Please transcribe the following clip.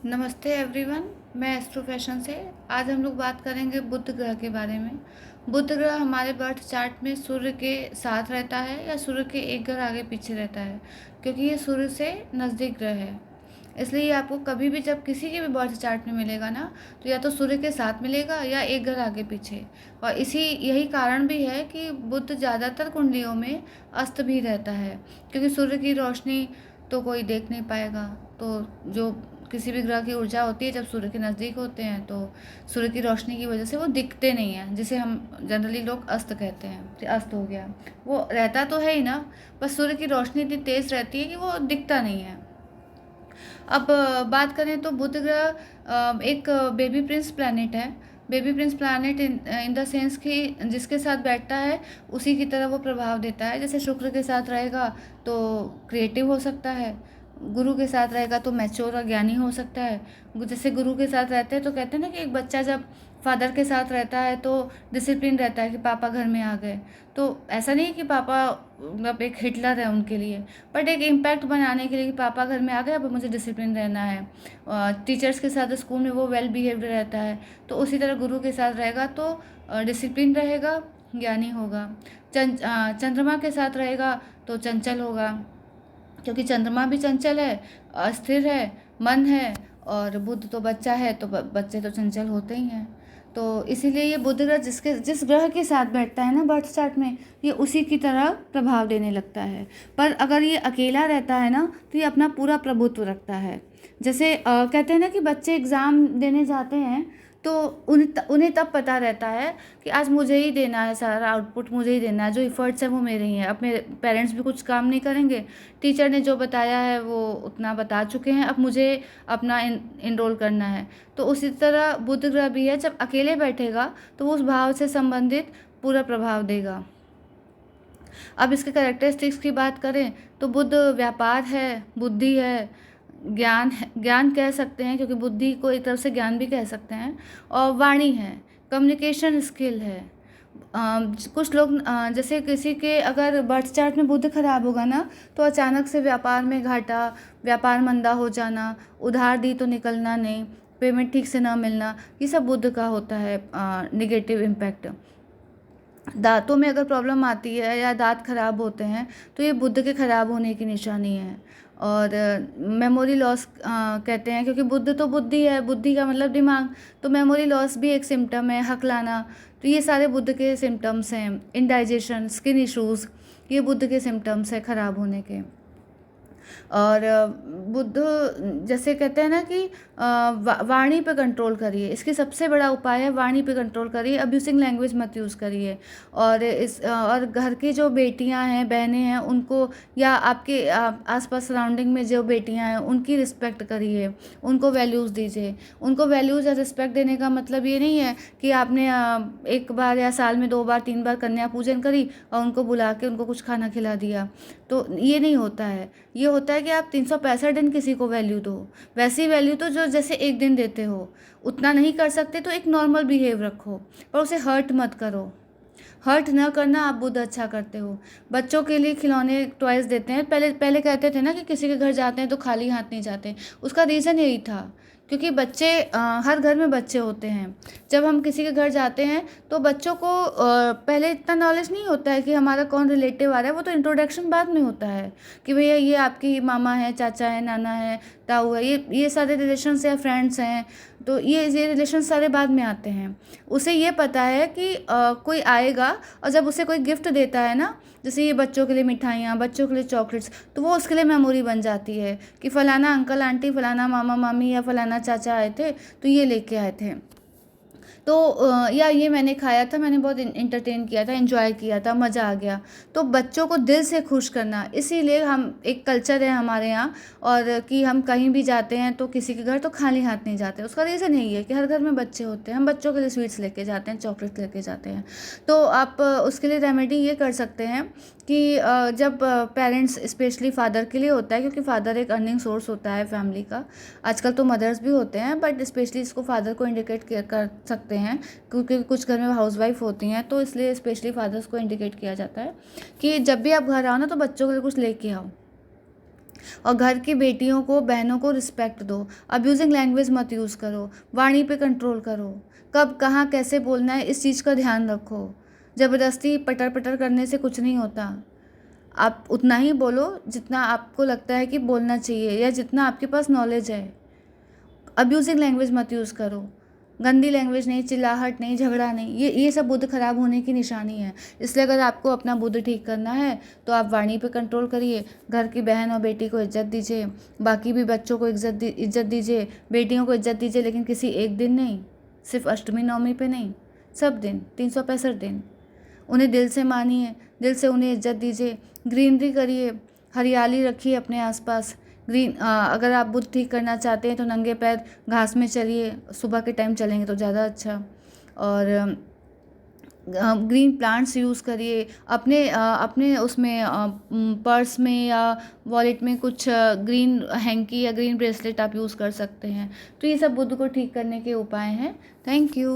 नमस्ते एवरीवन। मैं astro fashion से आज हम लोग बात करेंगे बुध ग्रह के बारे में। बुध ग्रह हमारे बर्थ चार्ट में सूर्य के साथ रहता है या सूर्य के एक ग्रह आगे पीछे रहता है, क्योंकि ये सूर्य से नज़दीक ग्रह है। इसलिए ये आपको कभी भी जब किसी के भी बर्थ चार्ट में मिलेगा ना, तो या तो सूर्य के साथ मिलेगा या एक ग्रह आगे पीछे। और यही कारण भी है कि बुध ज़्यादातर कुंडलियों में अस्त भी रहता है, क्योंकि सूर्य की रोशनी तो कोई देख नहीं पाएगा। तो जो किसी भी ग्रह की ऊर्जा होती है, जब सूर्य के नज़दीक होते हैं तो सूर्य की रोशनी की वजह से वो दिखते नहीं हैं, जिसे हम जनरली लोग अस्त कहते हैं कि अस्त हो गया। वो रहता तो है ही ना, बस सूर्य की रोशनी इतनी तेज़ रहती है कि वो दिखता नहीं है। अब बात करें तो बुध ग्रह एक बेबी प्रिंस प्लैनेट है। Baby Prince planet in the sense कि जिसके साथ बैठता है उसी की तरह वो प्रभाव देता है। जैसे शुक्र के साथ रहेगा तो क्रिएटिव हो सकता है, गुरु के साथ रहेगा तो मैच्योर और ज्ञानी हो सकता है। जैसे गुरु के साथ रहते हैं तो कहते हैं ना कि एक बच्चा जब फादर के साथ रहता है तो डिसिप्लिन रहता है कि पापा घर में आ गए। तो ऐसा नहीं है कि पापा मतलब एक हिटलर है उनके लिए, बट एक इम्पैक्ट बनाने के लिए कि पापा घर में आ गए, अब मुझे डिसिप्लिन रहना है। टीचर्स के साथ स्कूल में वो वेल बिहेव्ड रहता है, तो उसी तरह गुरु के साथ रहेगा तो डिसिप्लिन रहेगा, ज्ञानी होगा। चंद्रमा के साथ रहेगा तो चंचल होगा, क्योंकि चंद्रमा भी चंचल है, अस्थिर है, मन है। और बुध तो बच्चा है, तो बच्चे तो चंचल होते ही हैं। तो इसीलिए ये बुध ग्रह जिस ग्रह के साथ बैठता है ना बर्थ चार्ट में, ये उसी की तरह प्रभाव देने लगता है। पर अगर ये अकेला रहता है ना, तो ये अपना पूरा प्रभुत्व रखता है। जैसे कहते हैं ना कि बच्चे एग्ज़ाम देने जाते हैं तो उन्हें तब पता रहता है कि आज मुझे ही देना है, सारा आउटपुट मुझे ही देना है, जो इफ़र्ट्स हैं वो मेरे ही हैं। अब मेरे पेरेंट्स भी कुछ काम नहीं करेंगे, टीचर ने जो बताया है वो उतना बता चुके हैं, अब मुझे अपना इनरोल करना है। तो उसी तरह बुध ग्रह भी है, जब अकेले बैठेगा तो वो उस भाव से संबंधित पूरा प्रभाव देगा। अब इसके कैरेक्टरिस्टिक्स की बात करें तो बुध व्यापार है, बुद्धि है, ज्ञान कह सकते हैं, क्योंकि बुद्धि को एक तरफ से ज्ञान भी कह सकते हैं, और वाणी है, कम्युनिकेशन स्किल है। कुछ लोग जैसे किसी के अगर बर्थ चार्ट में बुध खराब होगा ना, तो अचानक से व्यापार में घाटा, व्यापार मंदा हो जाना, उधार दी तो निकलना नहीं, पेमेंट ठीक से ना मिलना, ये सब बुध का होता है निगेटिव इम्पैक्ट। दांतों में अगर प्रॉब्लम आती है या दांत खराब होते हैं तो ये बुध के खराब होने की निशानी है। और मेमोरी लॉस कहते हैं, क्योंकि बुध तो बुद्धि है, बुद्धि का मतलब दिमाग, तो मेमोरी लॉस भी एक सिम्टम है, हकलाना। तो ये सारे बुध के सिम्टम्स हैं। इंडाइजेशन, स्किन इश्यूज़, ये बुध के सिम्टम्स हैं खराब होने के। और बुध जैसे कहते हैं ना कि वाणी पे कंट्रोल करिए, इसकी सबसे बड़ा उपाय है वाणी पे कंट्रोल करिए, अब्यूसिंग लैंग्वेज मत यूज़ करिए। और घर की जो बेटियां हैं, बहनें हैं, उनको या आपके आसपास सराउंडिंग में जो बेटियां हैं उनकी रिस्पेक्ट करिए, उनको वैल्यूज़ दीजिए। उनको वैल्यूज़ या रिस्पेक्ट देने का मतलब ये नहीं है कि आपने एक बार या साल में 2 बार 3 बार कन्या पूजन करी और उनको बुला के उनको कुछ खाना खिला दिया, तो ये नहीं होता है। ये होता है कि आप 365 दिन किसी को वैल्यू दो, वैसी वैल्यू तो जो जैसे एक दिन देते हो। उतना नहीं कर सकते तो एक नॉर्मल बिहेव रखो, पर उसे हर्ट मत करो। हर्ट न करना आप बुध अच्छा करते हो। बच्चों के लिए खिलौने टॉयज़ देते हैं, पहले पहले कहते थे ना कि किसी के घर जाते हैं तो खाली हाथ नहीं जाते। उसका रीज़न यही था, क्योंकि बच्चे हर घर में बच्चे होते हैं। जब हम किसी के घर जाते हैं तो बच्चों को पहले इतना नॉलेज नहीं होता है कि हमारा कौन रिलेटिव आ रहा है, वो तो इंट्रोडक्शन बाद में होता है कि भैया ये आपकी मामा है, चाचा है, नाना है, ताऊ है, ये सारे रिलेशंस या फ्रेंड्स हैं। तो ये रिलेशन सारे बाद में आते हैं। उसे ये पता है कि कोई आएगा, और जब उसे कोई गिफ्ट देता है ना, जैसे ये बच्चों के लिए मिठाइयाँ, बच्चों के लिए चॉकलेट्स, तो वो उसके लिए मेमोरी बन जाती है कि फ़लाना अंकल आंटी, फ़लाना मामा मामी या फ़लाना चाचा आए थे तो ये लेके आए थे। तो या ये मैंने खाया था, मैंने बहुत इंटरटेन किया था, एंजॉय किया था, मज़ा आ गया। तो बच्चों को दिल से खुश करना, इसीलिए हम एक कल्चर है हमारे यहाँ, और कि हम कहीं भी जाते हैं तो किसी के घर तो खाली हाथ नहीं जाते। उसका रीज़न यही है कि हर घर में बच्चे होते हैं, हम बच्चों के लिए स्वीट्स लेके जाते हैं, चॉकलेट लेके जाते हैं। तो आप उसके लिए रेमेडी ये कर सकते हैं कि जब पेरेंट्स, स्पेशली फादर के लिए होता है, क्योंकि फादर एक अर्निंग सोर्स होता है फैमिली का। आजकल तो मदर्स भी होते हैं, बट स्पेशली इसको फादर को इंडिकेट कर सकते हैं, क्योंकि कुछ घर में हाउसवाइफ होती हैं, तो इसलिए स्पेशली फादर्स को इंडिकेट किया जाता है कि जब भी आप घर आओ ना तो बच्चों के लिए कुछ लेके आओ। और घर की बेटियों को, बहनों को रिस्पेक्ट दो। अब्यूजिंग लैंग्वेज मत यूज़ करो। वाणी पे कंट्रोल करो। कब कहाँ कैसे बोलना है इस चीज़ का ध्यान रखो। ज़बरदस्ती पटर पटर करने से कुछ नहीं होता। आप उतना ही बोलो जितना आपको लगता है कि बोलना चाहिए या जितना आपके पास नॉलेज है। अब्यूजिंग लैंग्वेज मत यूज़ करो। गंदी लैंग्वेज नहीं, चिल्लाहट नहीं, झगड़ा नहीं, ये सब बुद्ध खराब होने की निशानी है। इसलिए अगर आपको अपना बुद्ध ठीक करना है तो आप वाणी पे कंट्रोल करिए। घर की बहन और बेटी को इज्जत दीजिए। बाकी भी बच्चों को इज्जत दीजिए। बेटियों को इज्जत दीजिए, लेकिन किसी एक दिन नहीं, सिर्फ अष्टमी नवमी पे नहीं, सब दिन, 365 दिन। उन्हें दिल से मानिए, दिल से उन्हें इज्जत दीजिए। ग्रीनरी करिए, हरियाली रखिए अपने आसपास। अगर आप बुद्ध ठीक करना चाहते हैं तो नंगे पैर घास में चलिए। सुबह के टाइम चलेंगे तो ज़्यादा अच्छा। और ग्रीन प्लांट्स यूज़ करिए। अपने उसमें पर्स में या वॉलेट में कुछ ग्रीन हैंकी या ग्रीन ब्रेसलेट आप यूज़ कर सकते हैं। तो ये सब बुद्ध को ठीक करने के उपाय हैं। Thank you.